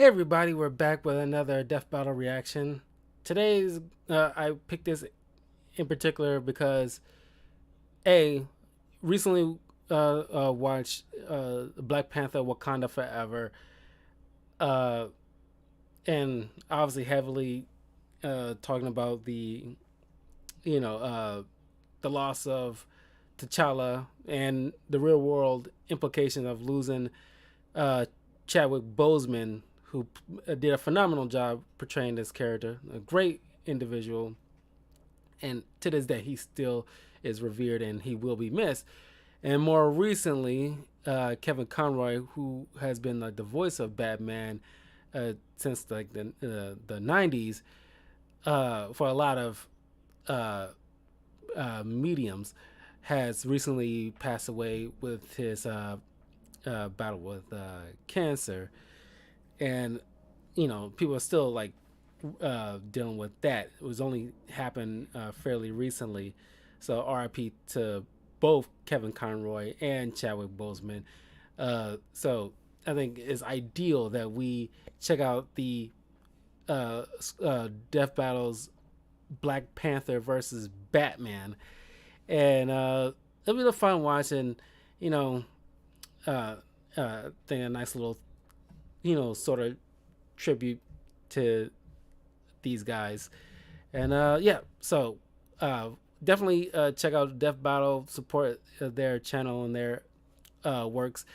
Hey everybody, we're back with another Death Battle reaction. Today's I picked this in particular because a recently watched Black Panther: Wakanda Forever, and obviously heavily talking about the loss of T'Challa and the real world implications of losing Chadwick Boseman, who did a phenomenal job portraying this character, a great individual, and to this day he still is revered and he will be missed. And more recently, Kevin Conroy, who has been like the voice of Batman since like the 90s for a lot of mediums, has recently passed away with his battle with cancer. And people are still like dealing with that. It was only happened fairly recently, so RIP to both Kevin Conroy and Chadwick Boseman. So I think it's ideal that we check out the Death Battles Black Panther versus Batman, and it'll be a fun watch, and think a nice little sort of tribute to these guys. And so definitely check out Death Battle, support their channel and their works,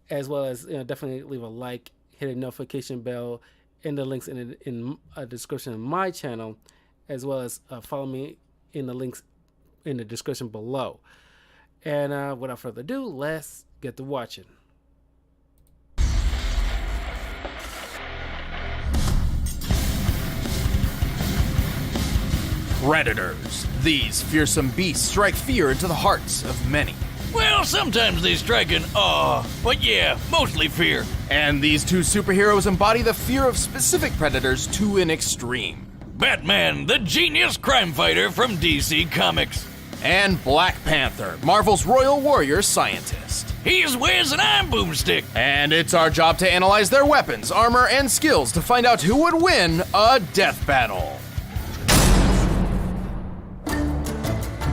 as well as definitely leave a like, hit a notification bell, in the links in a description of my channel, as well as follow me in the links in the description below. And without further ado, let's get to watching. Predators. These fearsome beasts strike fear into the hearts of many. Well, sometimes they strike an awe, but yeah, mostly fear. And these two superheroes embody the fear of specific predators to an extreme. Batman, the genius crime fighter from DC Comics. And Black Panther, Marvel's royal warrior scientist. He's Wiz and I'm Boomstick. And it's our job to analyze their weapons, armor, and skills to find out who would win a death battle.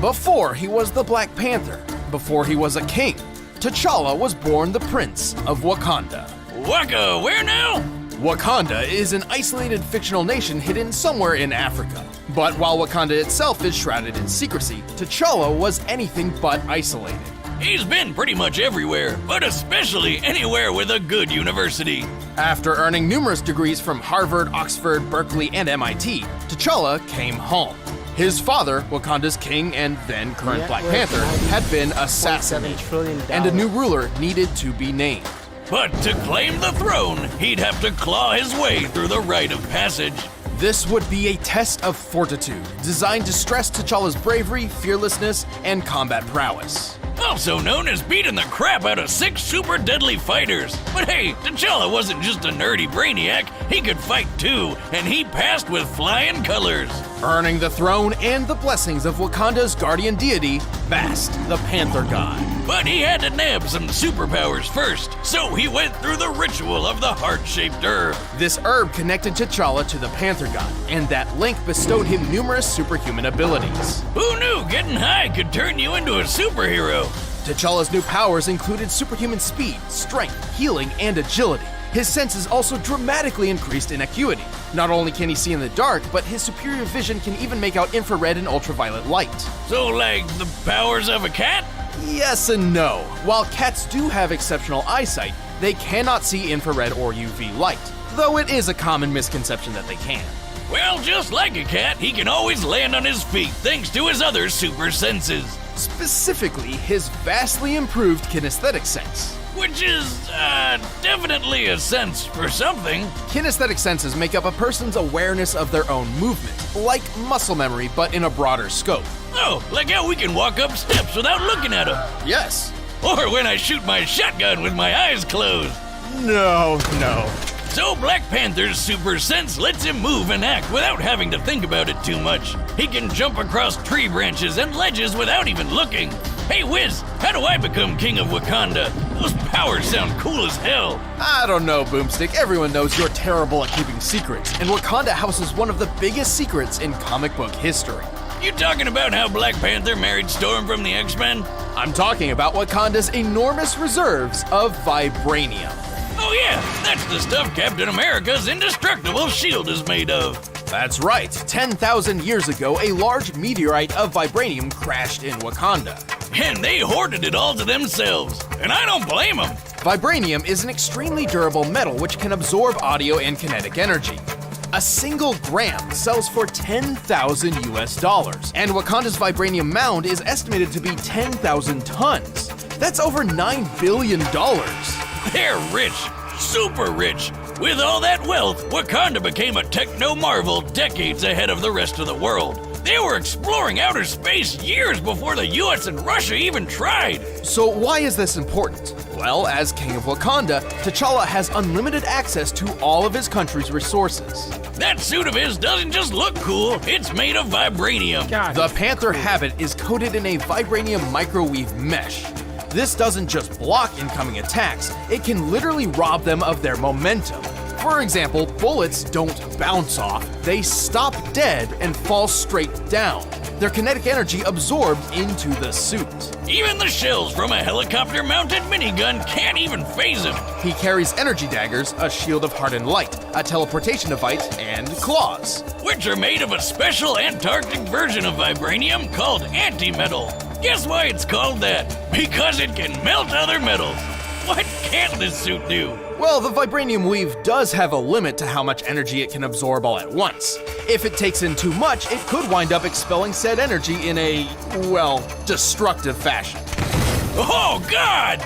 Before he was the Black Panther, before he was a king, T'Challa was born the Prince of Wakanda. Waka, where now? Wakanda is an isolated fictional nation hidden somewhere in Africa. But while Wakanda itself is shrouded in secrecy, T'Challa was anything but isolated. He's been pretty much everywhere, but especially anywhere with a good university. After earning numerous degrees from Harvard, Oxford, Berkeley, and MIT, T'Challa came home. His father, Wakanda's king and then current Black Panther, had been assassinated, and a new ruler needed to be named. But to claim the throne, he'd have to claw his way through the rite of passage. This would be a test of fortitude, designed to stress T'Challa's bravery, fearlessness, and combat prowess. Also known as beating the crap out of 6 super deadly fighters. But hey, T'Challa wasn't just a nerdy brainiac, he could fight too, and he passed with flying colors. Earning the throne and the blessings of Wakanda's guardian deity, Bast, the Panther God. But he had to nab some superpowers first, so he went through the ritual of the heart-shaped herb. This herb connected T'Challa to the Panther God, and that link bestowed him numerous superhuman abilities. Who knew getting high could turn you into a superhero? T'Challa's new powers included superhuman speed, strength, healing, and agility. His senses also dramatically increased in acuity. Not only can he see in the dark, but his superior vision can even make out infrared and ultraviolet light. So like the powers of a cat? Yes and no. While cats do have exceptional eyesight, they cannot see infrared or UV light, though it is a common misconception that they can. Well, just like a cat, he can always land on his feet thanks to his other super senses. Specifically, his vastly improved kinesthetic sense. Which is, definitely a sense for something. Kinesthetic senses make up a person's awareness of their own movement, like muscle memory, but in a broader scope. Oh, like how we can walk up steps without looking at them. Yes. Or when I shoot my shotgun with my eyes closed. No. So Black Panther's super sense lets him move and act without having to think about it too much. He can jump across tree branches and ledges without even looking. Hey, Wiz, how do I become king of Wakanda? Those powers sound cool as hell. I don't know, Boomstick. Everyone knows you're terrible at keeping secrets, and Wakanda houses one of the biggest secrets in comic book history. You talking about how Black Panther married Storm from the X-Men? I'm talking about Wakanda's enormous reserves of vibranium. Oh yeah, that's the stuff Captain America's indestructible shield is made of. That's right. 10,000 years ago, a large meteorite of vibranium crashed in Wakanda. And they hoarded it all to themselves. And I don't blame them. Vibranium is an extremely durable metal which can absorb audio and kinetic energy. A single gram sells for $10,000 US, and Wakanda's vibranium mound is estimated to be 10,000 tons. That's over $9 billion. They're rich, super rich. With all that wealth, Wakanda became a techno marvel decades ahead of the rest of the world. They were exploring outer space years before the US and Russia even tried. So why is this important? Well, as King of Wakanda, T'Challa has unlimited access to all of his country's resources. That suit of his doesn't just look cool, it's made of vibranium. God. The Panther habit is coated in a vibranium microwave mesh. This doesn't just block incoming attacks, it can literally rob them of their momentum. For example, bullets don't bounce off, they stop dead and fall straight down. Their kinetic energy absorbed into the suit. Even the shells from a helicopter-mounted minigun can't even phase him. He carries energy daggers, a shield of hardened light, a teleportation device, and claws. Which are made of a special Antarctic version of vibranium called antimetal. Guess why it's called that? Because it can melt other metals. What can't this suit do? Well, the vibranium weave does have a limit to how much energy it can absorb all at once. If it takes in too much, it could wind up expelling said energy in a, well, destructive fashion. Oh, God!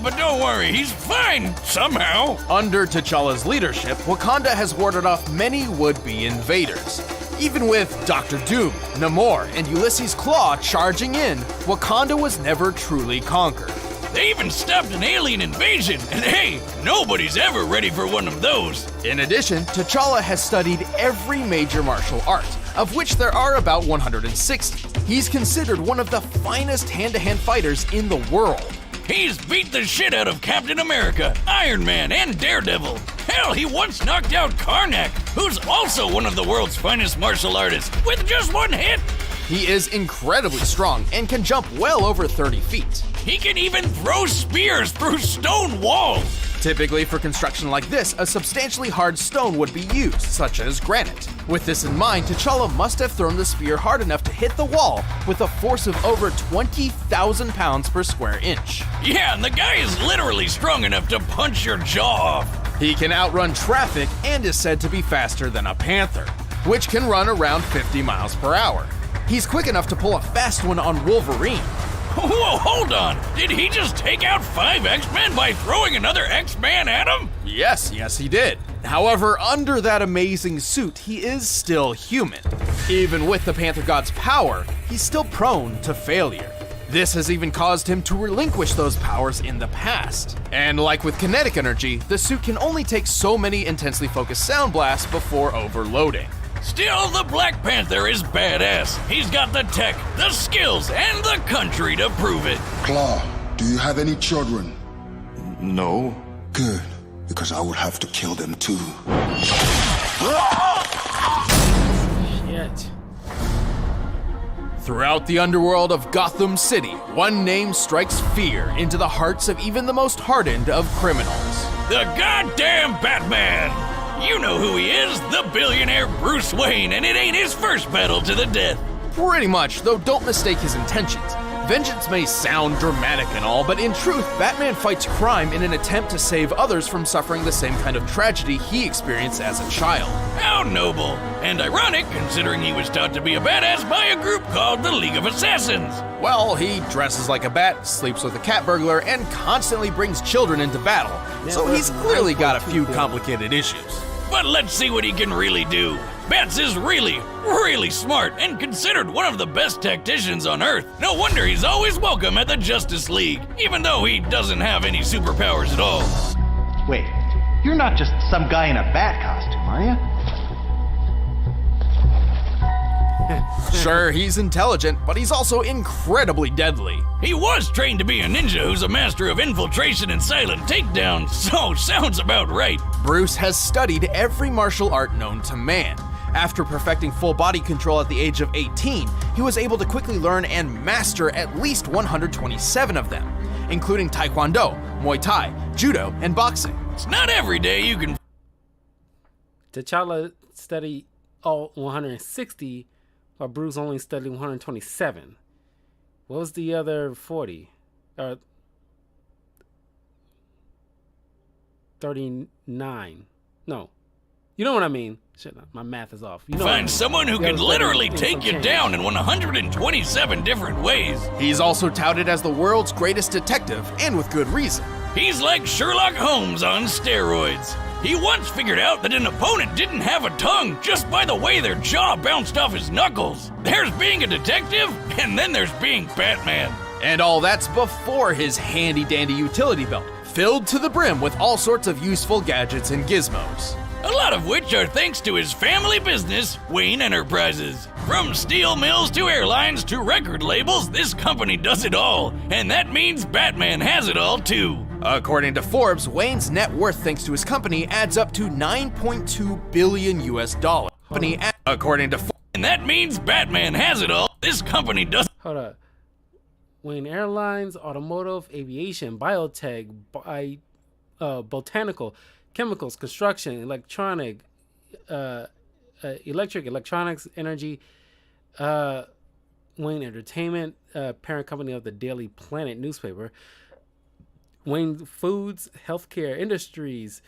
But don't worry, he's fine, somehow. Under T'Challa's leadership, Wakanda has warded off many would-be invaders. Even with Dr. Doom, Namor, and Ulysses Claw charging in, Wakanda was never truly conquered. They even stopped an alien invasion, and hey, nobody's ever ready for one of those. In addition, T'Challa has studied every major martial art, of which there are about 160. He's considered one of the finest hand-to-hand fighters in the world. He's beat the shit out of Captain America, Iron Man, and Daredevil. Hell, he once knocked out Karnak, who's also one of the world's finest martial artists, with just one hit. He is incredibly strong and can jump well over 30 feet. He can even throw spears through stone walls. Typically for construction like this, a substantially hard stone would be used, such as granite. With this in mind, T'Challa must have thrown the spear hard enough to hit the wall with a force of over 20,000 pounds per square inch. Yeah, and the guy is literally strong enough to punch your jaw off. He can outrun traffic and is said to be faster than a panther, which can run around 50 miles per hour. He's quick enough to pull a fast one on Wolverine. Whoa, hold on! Did he just take out 5 X-Men by throwing another X-Man at him? Yes, he did. However, under that amazing suit, he is still human. Even with the Panther God's power, he's still prone to failure. This has even caused him to relinquish those powers in the past. And like with kinetic energy, the suit can only take so many intensely focused sound blasts before overloading. Still, the Black Panther is badass. He's got the tech, the skills, and the country to prove it. Claw, do you have any children? No. Good, because I would have to kill them too. Shit. Throughout the underworld of Gotham City, one name strikes fear into the hearts of even the most hardened of criminals. The goddamn Batman! You know who he is, the billionaire Bruce Wayne, and it ain't his first battle to the death. Pretty much, though don't mistake his intentions. Vengeance may sound dramatic and all, but in truth, Batman fights crime in an attempt to save others from suffering the same kind of tragedy he experienced as a child. How noble, and ironic considering he was taught to be a badass by a group called the League of Assassins. Well, he dresses like a bat, sleeps with a cat burglar, and constantly brings children into battle, so he's clearly got a few complicated issues. But let's see what he can really do. Bats is really, really smart and considered one of the best tacticians on Earth. No wonder he's always welcome at the Justice League, even though he doesn't have any superpowers at all. Wait, you're not just some guy in a bat costume, are you? Sure, he's intelligent, but he's also incredibly deadly. He was trained to be a ninja who's a master of infiltration and silent takedown, so sounds about right. Bruce has studied every martial art known to man. After perfecting full body control at the age of 18, he was able to quickly learn and master at least 127 of them, including Taekwondo, Muay Thai, Judo, and boxing. It's not every day you can. T'Challa studied all 160, while Bruce only studied 127. What was the other 40? 39. No. You know what I mean. Shit, my math is off. You know Find someone who can literally take you down in 127 different ways. He's also touted as the world's greatest detective, and with good reason. He's like Sherlock Holmes on steroids. He once figured out that an opponent didn't have a tongue just by the way their jaw bounced off his knuckles. There's being a detective, and then there's being Batman. And all that's before his handy-dandy utility belt, filled to the brim with all sorts of useful gadgets and gizmos. A lot of which are thanks to his family business, Wayne Enterprises. From steel mills to airlines to record labels, this company does it all. And that means Batman has it all too. According to Forbes, Wayne's net worth thanks to his company adds up to $9.2 billion US. According to And that means Batman has it all. This company does. Hold up. Wayne Airlines, automotive, aviation, biotech, botanical, chemicals, construction, electronics, energy, Wayne Entertainment, parent company of the Daily Planet newspaper, Wayne Foods, healthcare industries,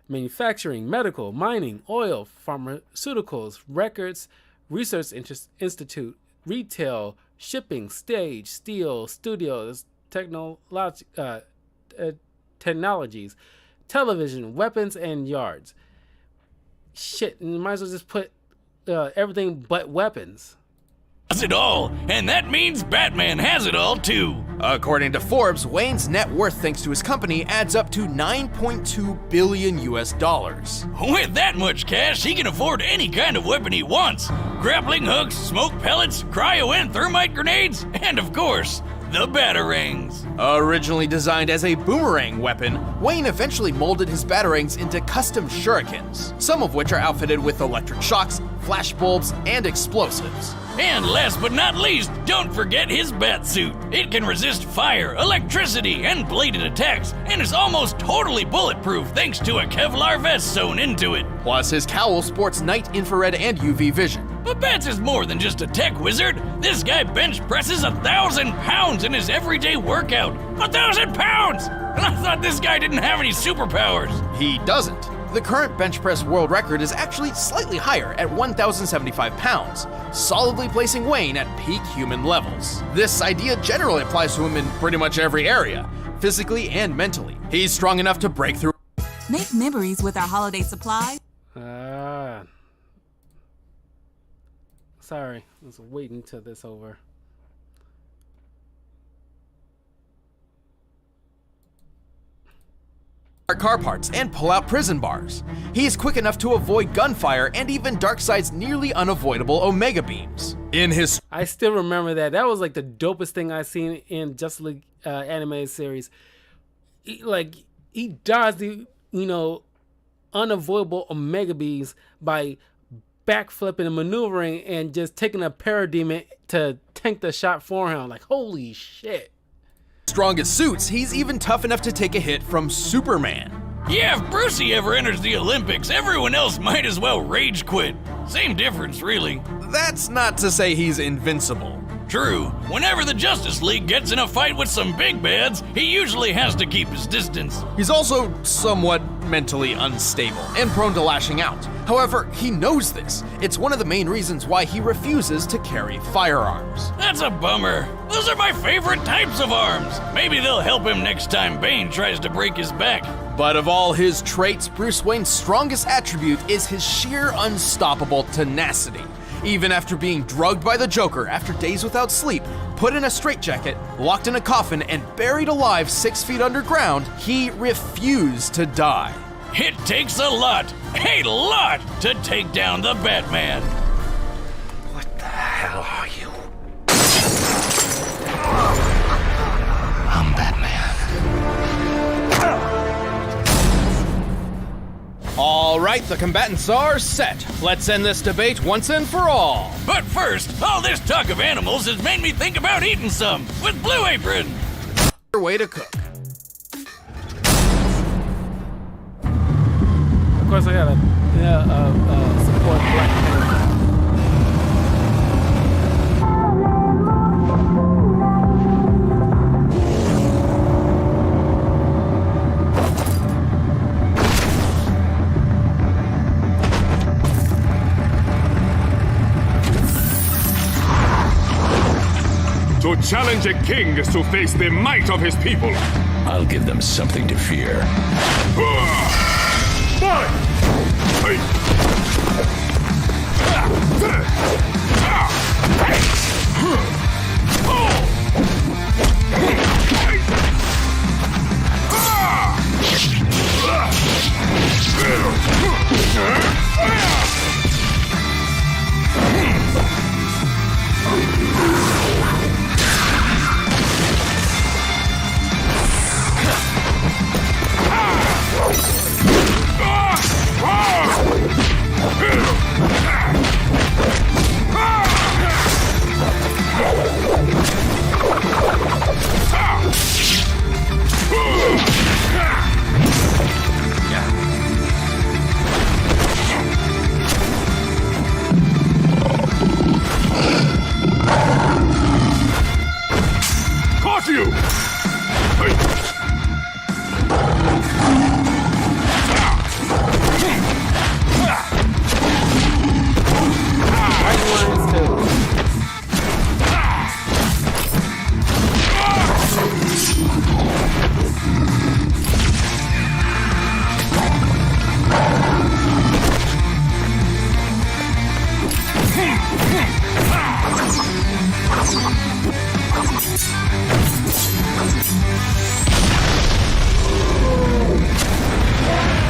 manufacturing, medical, mining, oil, pharmaceuticals, records, research institute, retail, shipping, stage, steel, studios, technologies, television, weapons, and yards. Shit, you might as well just put everything but weapons. Does it all, and that means Batman has it all too. According to Forbes, Wayne's net worth thanks to his company adds up to $9.2 billion US. With that much cash, he can afford any kind of weapon he wants. Grappling hooks, smoke pellets, cryo and thermite grenades, and of course, the batarangs. Originally designed as a boomerang weapon, Wayne eventually molded his batarangs into custom shurikens, some of which are outfitted with electric shocks, flash bulbs, and explosives. And last but not least, don't forget his bat suit. It can resist fire, electricity, and bladed attacks, and is almost totally bulletproof thanks to a Kevlar vest sewn into it. Plus, his cowl sports night infrared and UV vision. But Bats is more than just a tech wizard. This guy bench presses 1,000 pounds in his everyday workout. 1,000 pounds! And I thought this guy didn't have any superpowers. He doesn't. The current bench press world record is actually slightly higher at 1,075 pounds, solidly placing Wayne at peak human levels. This idea generally applies to him in pretty much every area, physically and mentally. He's strong enough to break through. Make memories with our holiday supplies. Sorry, I was waiting till this over. Car parts and pull out prison bars. He is quick enough to avoid gunfire and even Darkseid's nearly unavoidable Omega beams. In his I still remember that. That was like the dopest thing I seen in Justice League animated series. He dodged the unavoidable Omega beams by backflipping and maneuvering and just taking a parademon to tank the shot for him. Like, holy shit. Strongest suits, he's even tough enough to take a hit from Superman. Yeah, if Brucey ever enters the Olympics, everyone else might as well rage quit. Same difference, really. That's not to say he's invincible. True, whenever the Justice League gets in a fight with some big bads, he usually has to keep his distance. He's also somewhat mentally unstable and prone to lashing out. However, he knows this. It's one of the main reasons why he refuses to carry firearms. That's a bummer. Those are my favorite types of arms. Maybe they'll help him next time Bane tries to break his back. But of all his traits, Bruce Wayne's strongest attribute is his sheer unstoppable tenacity. Even after being drugged by the Joker after days without sleep, put in a straitjacket, locked in a coffin, and buried alive 6 feet underground, he refused to die. It takes a lot, to take down the Batman. What the hell? hell are you? I'm Batman. All right, the combatants are set. Let's end this debate once and for all. But first, all this talk of animals has made me think about eating some with Blue Apron. Way to cook. Of course, I gotta support Black Panther. To challenge a king is to face the might of his people. I'll give them something to fear. Fight! Hey! Caught you!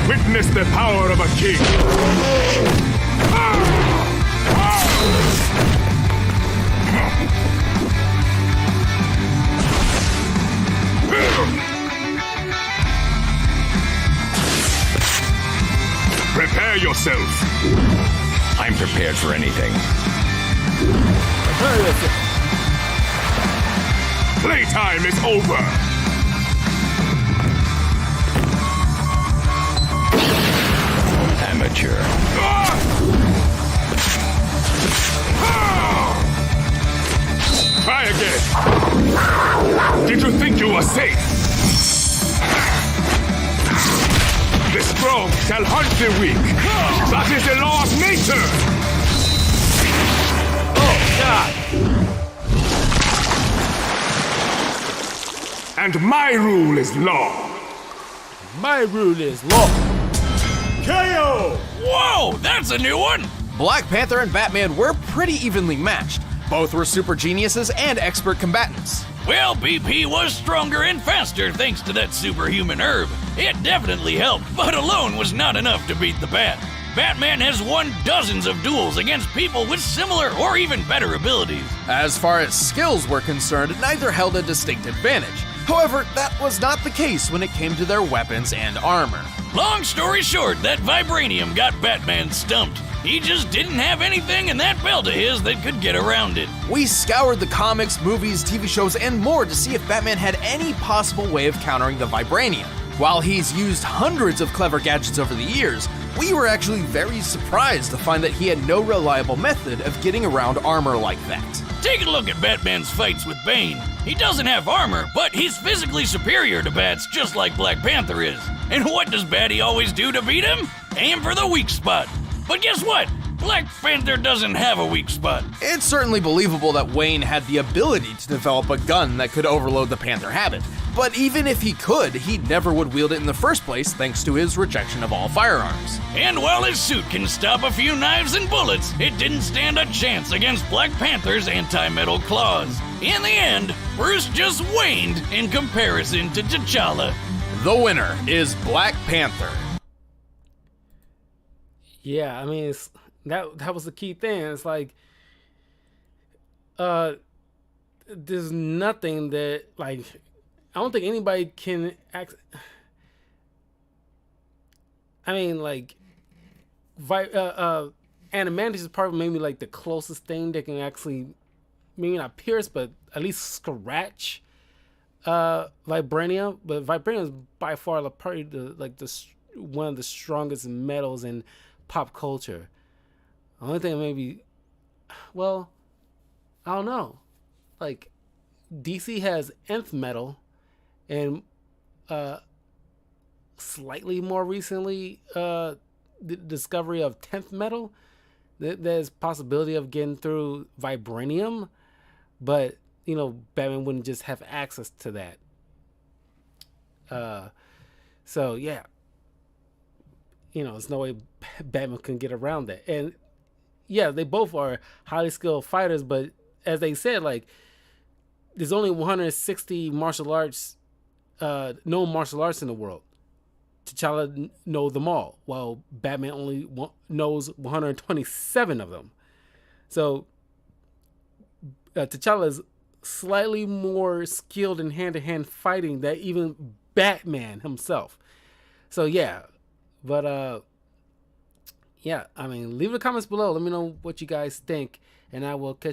Witness the power of a king. Prepare yourself. I'm prepared for anything. Playtime is over. Amateur. Try again. Did you think you were safe? The strong shall hunt the weak. That is the law of nature. Oh, God. And my rule is law. My rule is law. KO! Whoa, that's a new one! Black Panther and Batman were pretty evenly matched. Both were super geniuses and expert combatants. Well, BP was stronger and faster thanks to that superhuman herb. It definitely helped, but alone was not enough to beat the Bat. Batman has won dozens of duels against people with similar or even better abilities. As far as skills were concerned, neither held a distinct advantage. However, that was not the case when it came to their weapons and armor. Long story short, that vibranium got Batman stumped. He just didn't have anything in that belt of his that could get around it. We scoured the comics, movies, TV shows, and more to see if Batman had any possible way of countering the vibranium. While he's used hundreds of clever gadgets over the years, we were actually very surprised to find that he had no reliable method of getting around armor like that. Take a look at Batman's fights with Bane. He doesn't have armor, but he's physically superior to Bats, just like Black Panther is. And what does Batty always do to beat him? Aim for the weak spot. But guess what? Black Panther doesn't have a weak spot. It's certainly believable that Wayne had the ability to develop a gun that could overload the Panther habit. But even if he could, he never would wield it in the first place thanks to his rejection of all firearms. And while his suit can stop a few knives and bullets, it didn't stand a chance against Black Panther's anti-metal claws. In the end, Bruce just waned in comparison to T'Challa. The winner is Black Panther. Yeah, I mean, that was the key thing. It's like there's nothing that like I don't think anybody can act. I mean, like, Animantis is probably maybe like the closest thing that can actually maybe not pierce, but at least scratch vibranium. But vibranium is by far probably one of the strongest metals in pop culture. The only thing maybe, well, I don't know. Like, DC has nth metal, and slightly more recently, the discovery of 10th metal. There's possibility of getting through vibranium, but Batman wouldn't just have access to that. So yeah, there's no way Batman can get around that. And yeah, they both are highly skilled fighters, but as they said, like, there's only 160 martial arts, known martial arts in the world. T'Challa knows them all, while Batman only knows 127 of them. So T'Challa is slightly more skilled in hand-to-hand fighting than even Batman himself. So yeah, but yeah, I mean, leave the comments below. Let me know what you guys think, and I will catch